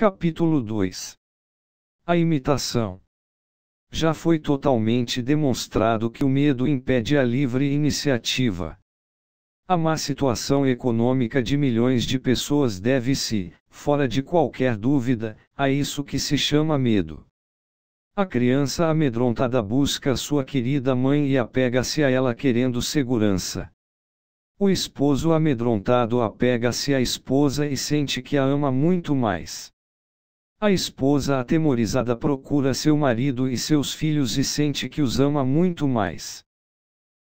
Capítulo 2. A imitação. Já foi totalmente demonstrado que o medo impede a livre iniciativa. A má situação econômica de milhões de pessoas deve-se, fora de qualquer dúvida, a isso que se chama medo. A criança amedrontada busca sua querida mãe e apega-se a ela querendo segurança. O esposo amedrontado apega-se à esposa e sente que a ama muito mais. A esposa atemorizada procura seu marido e seus filhos e sente que os ama muito mais.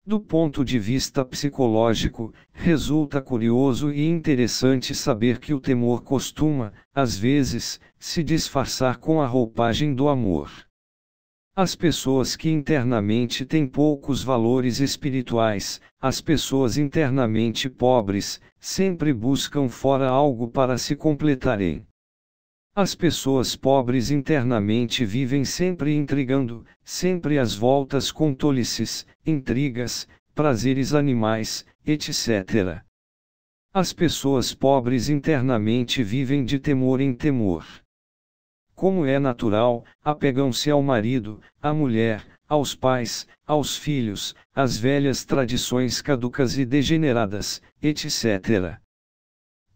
Do ponto de vista psicológico, resulta curioso e interessante saber que o temor costuma, às vezes, se disfarçar com a roupagem do amor. As pessoas que internamente têm poucos valores espirituais, as pessoas internamente pobres, sempre buscam fora algo para se completarem. As pessoas pobres internamente vivem sempre intrigando, sempre às voltas com tolices, intrigas, prazeres animais, etc. As pessoas pobres internamente vivem de temor em temor. Como é natural, apegam-se ao marido, à mulher, aos pais, aos filhos, às velhas tradições caducas e degeneradas, etc.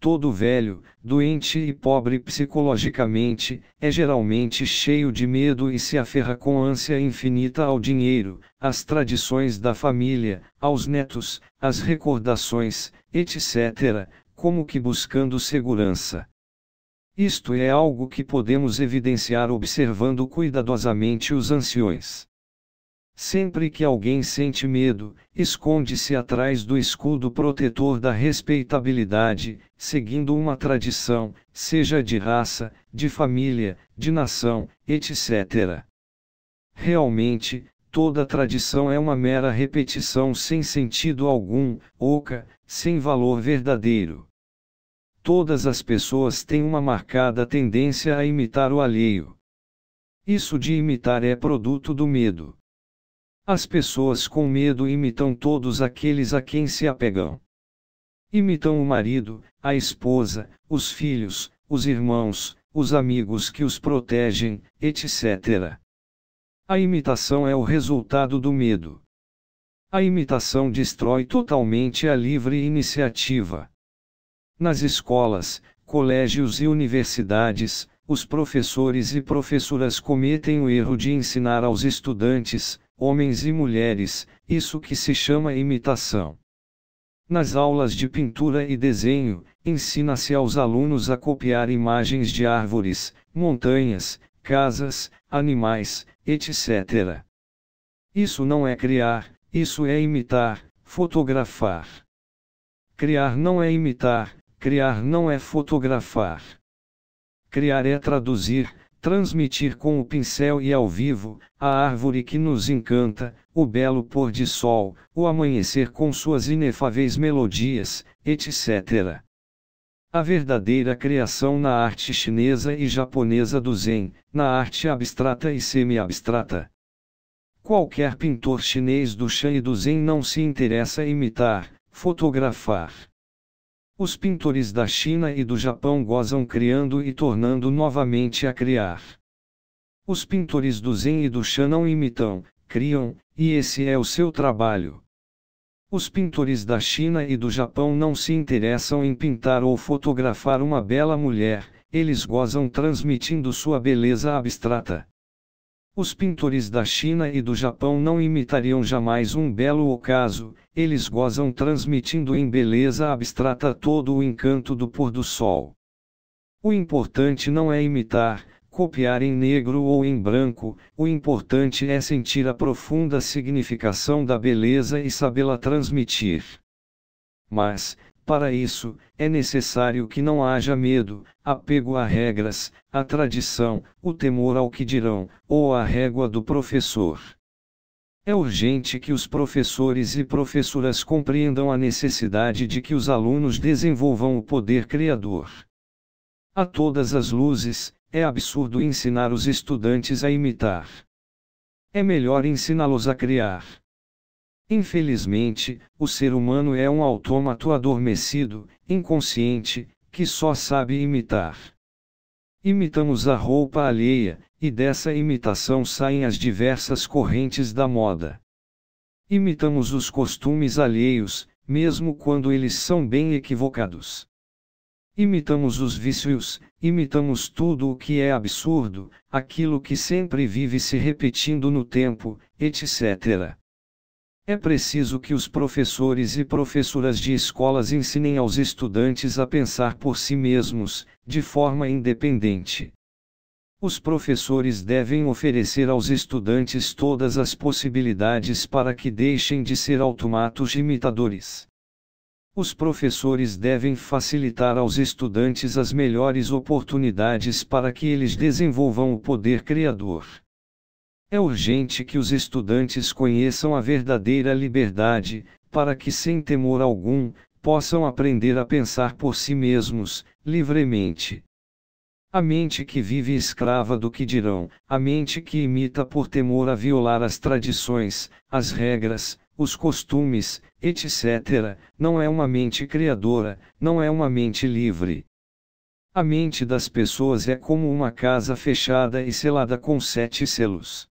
Todo velho, doente e pobre psicologicamente, é geralmente cheio de medo e se aferra com ânsia infinita ao dinheiro, às tradições da família, aos netos, às recordações, etc., como que buscando segurança. Isto é algo que podemos evidenciar observando cuidadosamente os anciões. Sempre que alguém sente medo, esconde-se atrás do escudo protetor da respeitabilidade, seguindo uma tradição, seja de raça, de família, de nação, etc. Realmente, toda tradição é uma mera repetição sem sentido algum, oca, sem valor verdadeiro. Todas as pessoas têm uma marcada tendência a imitar o alheio. Isso de imitar é produto do medo. As pessoas com medo imitam todos aqueles a quem se apegam. Imitam o marido, a esposa, os filhos, os irmãos, os amigos que os protegem, etc. A imitação é o resultado do medo. A imitação destrói totalmente a livre iniciativa. Nas escolas, colégios e universidades, os professores e professoras cometem o erro de ensinar aos estudantes, homens e mulheres, isso que se chama imitação. Nas aulas de pintura e desenho, ensina-se aos alunos a copiar imagens de árvores, montanhas, casas, animais, etc. Isso não é criar, isso é imitar, fotografar. Criar não é imitar, criar não é fotografar. Criar é traduzir, transmitir com o pincel e ao vivo, a árvore que nos encanta, o belo pôr de sol, o amanhecer com suas inefáveis melodias, etc. A verdadeira criação na arte chinesa e japonesa do Zen, na arte abstrata e semi-abstrata. Qualquer pintor chinês do Shan e do Zen não se interessa em imitar, fotografar. Os pintores da China e do Japão gozam criando e tornando novamente a criar. Os pintores do Zen e do Shan não imitam, criam, e esse é o seu trabalho. Os pintores da China e do Japão não se interessam em pintar ou fotografar uma bela mulher, eles gozam transmitindo sua beleza abstrata. Os pintores da China e do Japão não imitariam jamais um belo ocaso, eles gozam transmitindo em beleza abstrata todo o encanto do pôr do sol. O importante não é imitar, copiar em negro ou em branco, o importante é sentir a profunda significação da beleza e sabê-la transmitir. Mas, para isso, é necessário que não haja medo, apego a regras, a tradição, o temor ao que dirão, ou a régua do professor. É urgente que os professores e professoras compreendam a necessidade de que os alunos desenvolvam o poder criador. A todas as luzes, é absurdo ensinar os estudantes a imitar. É melhor ensiná-los a criar. Infelizmente, o ser humano é um autômato adormecido, inconsciente, que só sabe imitar. Imitamos a roupa alheia, e dessa imitação saem as diversas correntes da moda. Imitamos os costumes alheios, mesmo quando eles são bem equivocados. Imitamos os vícios, imitamos tudo o que é absurdo, aquilo que sempre vive se repetindo no tempo, etc. É preciso que os professores e professoras de escolas ensinem aos estudantes a pensar por si mesmos, de forma independente. Os professores devem oferecer aos estudantes todas as possibilidades para que deixem de ser automatos imitadores. Os professores devem facilitar aos estudantes as melhores oportunidades para que eles desenvolvam o poder criador. É urgente que os estudantes conheçam a verdadeira liberdade, para que sem temor algum, possam aprender a pensar por si mesmos, livremente. A mente que vive escrava do que dirão, a mente que imita por temor a violar as tradições, as regras, os costumes, etc., não é uma mente criadora, não é uma mente livre. A mente das pessoas é como uma casa fechada e selada com 7 selos.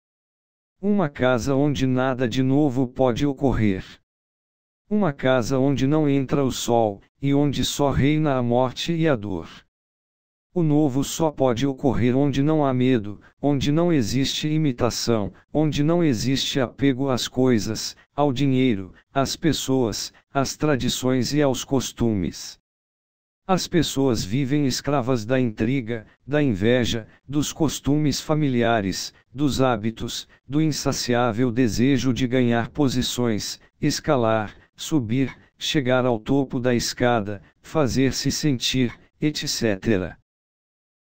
Uma casa onde nada de novo pode ocorrer. Uma casa onde não entra o sol, e onde só reina a morte e a dor. O novo só pode ocorrer onde não há medo, onde não existe imitação, onde não existe apego às coisas, ao dinheiro, às pessoas, às tradições e aos costumes. As pessoas vivem escravas da intriga, da inveja, dos costumes familiares, dos hábitos, do insaciável desejo de ganhar posições, escalar, subir, chegar ao topo da escada, fazer-se sentir, etc.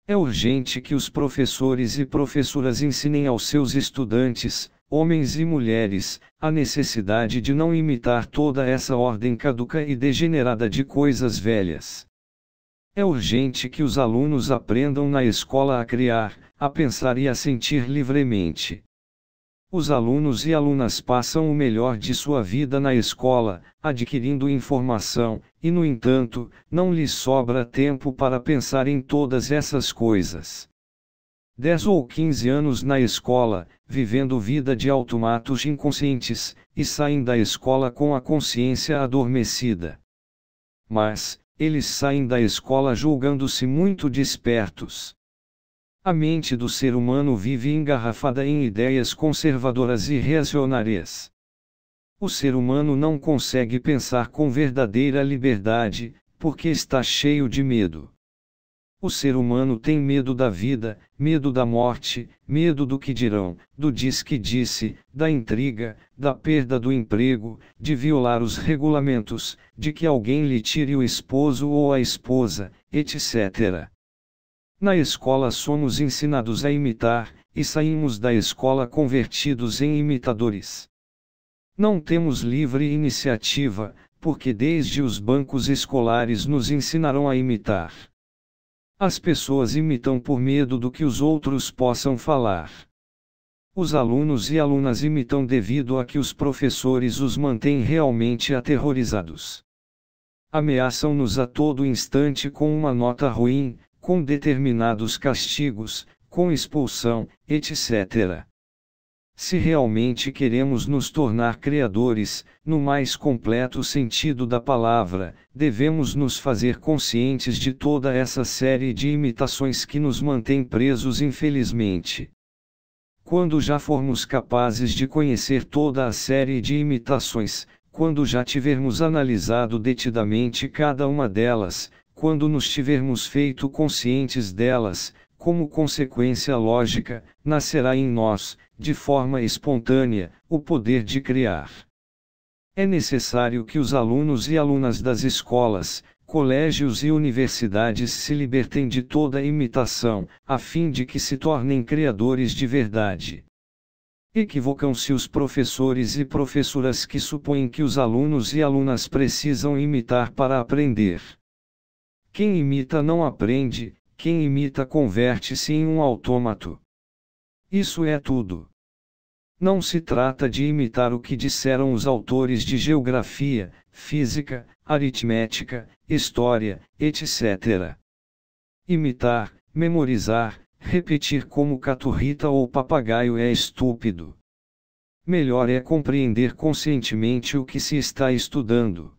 É urgente que os professores e professoras ensinem aos seus estudantes, homens e mulheres, a necessidade de não imitar toda essa ordem caduca e degenerada de coisas velhas. É urgente que os alunos aprendam na escola a criar, a pensar e a sentir livremente. Os alunos e alunas passam o melhor de sua vida na escola, adquirindo informação, e no entanto, não lhes sobra tempo para pensar em todas essas coisas. 10 ou 15 anos na escola, vivendo vida de automatos inconscientes, e saem da escola com a consciência adormecida. Mas, eles saem da escola julgando-se muito despertos. A mente do ser humano vive engarrafada em ideias conservadoras e reacionárias. O ser humano não consegue pensar com verdadeira liberdade, porque está cheio de medo. O ser humano tem medo da vida, medo da morte, medo do que dirão, do diz que disse, da intriga, da perda do emprego, de violar os regulamentos, de que alguém lhe tire o esposo ou a esposa, etc. Na escola somos ensinados a imitar, e saímos da escola convertidos em imitadores. Não temos livre iniciativa, porque desde os bancos escolares nos ensinaram a imitar. As pessoas imitam por medo do que os outros possam falar. Os alunos e alunas imitam devido a que os professores os mantêm realmente aterrorizados. Ameaçam-nos a todo instante com uma nota ruim, com determinados castigos, com expulsão, etc. Se realmente queremos nos tornar criadores, no mais completo sentido da palavra, devemos nos fazer conscientes de toda essa série de imitações que nos mantém presos infelizmente. Quando já formos capazes de conhecer toda a série de imitações, quando já tivermos analisado detidamente cada uma delas, quando nos tivermos feito conscientes delas, como consequência lógica, nascerá em nós, de forma espontânea, o poder de criar. É necessário que os alunos e alunas das escolas, colégios e universidades se libertem de toda imitação, a fim de que se tornem criadores de verdade. Equivocam-se os professores e professoras que supõem que os alunos e alunas precisam imitar para aprender. Quem imita não aprende, quem imita converte-se em um autômato. Isso é tudo. Não se trata de imitar o que disseram os autores de geografia, física, aritmética, história, etc. Imitar, memorizar, repetir como caturrita ou papagaio é estúpido. Melhor é compreender conscientemente o que se está estudando.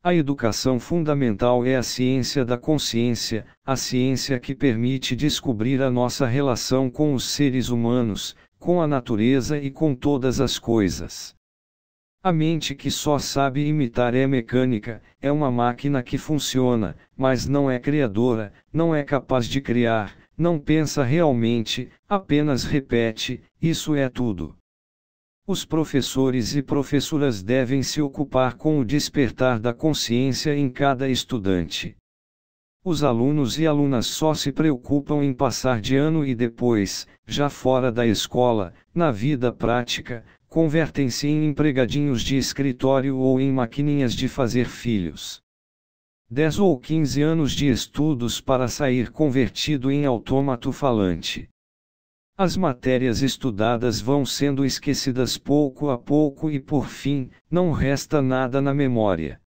A educação fundamental é a ciência da consciência, a ciência que permite descobrir a nossa relação com os seres humanos, com a natureza e com todas as coisas. A mente que só sabe imitar é mecânica, é uma máquina que funciona, mas não é criadora, não é capaz de criar, não pensa realmente, apenas repete, isso é tudo. Os professores e professoras devem se ocupar com o despertar da consciência em cada estudante. Os alunos e alunas só se preocupam em passar de ano e depois, já fora da escola, na vida prática, convertem-se em empregadinhos de escritório ou em maquininhas de fazer filhos. 10 ou 15 anos de estudos para sair convertido em autômato falante. As matérias estudadas vão sendo esquecidas pouco a pouco e por fim, não resta nada na memória.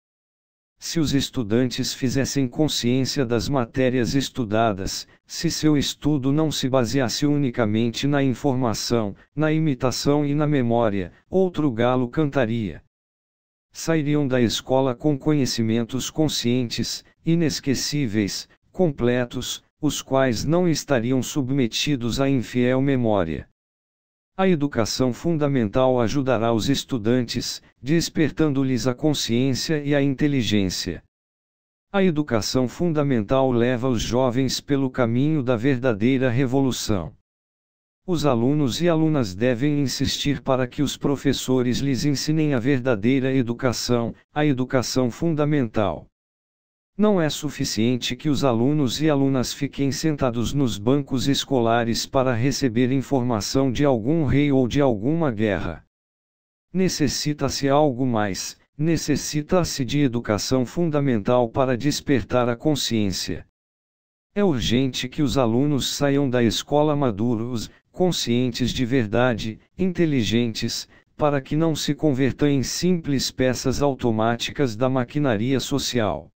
Se os estudantes fizessem consciência das matérias estudadas, se seu estudo não se baseasse unicamente na informação, na imitação e na memória, outro galo cantaria. Sairiam da escola com conhecimentos conscientes, inesquecíveis, completos, os quais não estariam submetidos à infiel memória. A educação fundamental ajudará os estudantes, despertando-lhes a consciência e a inteligência. A educação fundamental leva os jovens pelo caminho da verdadeira revolução. Os alunos e alunas devem insistir para que os professores lhes ensinem a verdadeira educação, a educação fundamental. Não é suficiente que os alunos e alunas fiquem sentados nos bancos escolares para receber informação de algum rei ou de alguma guerra. Necessita-se algo mais, necessita-se de educação fundamental para despertar a consciência. É urgente que os alunos saiam da escola maduros, conscientes de verdade, inteligentes, para que não se convertam em simples peças automáticas da maquinaria social.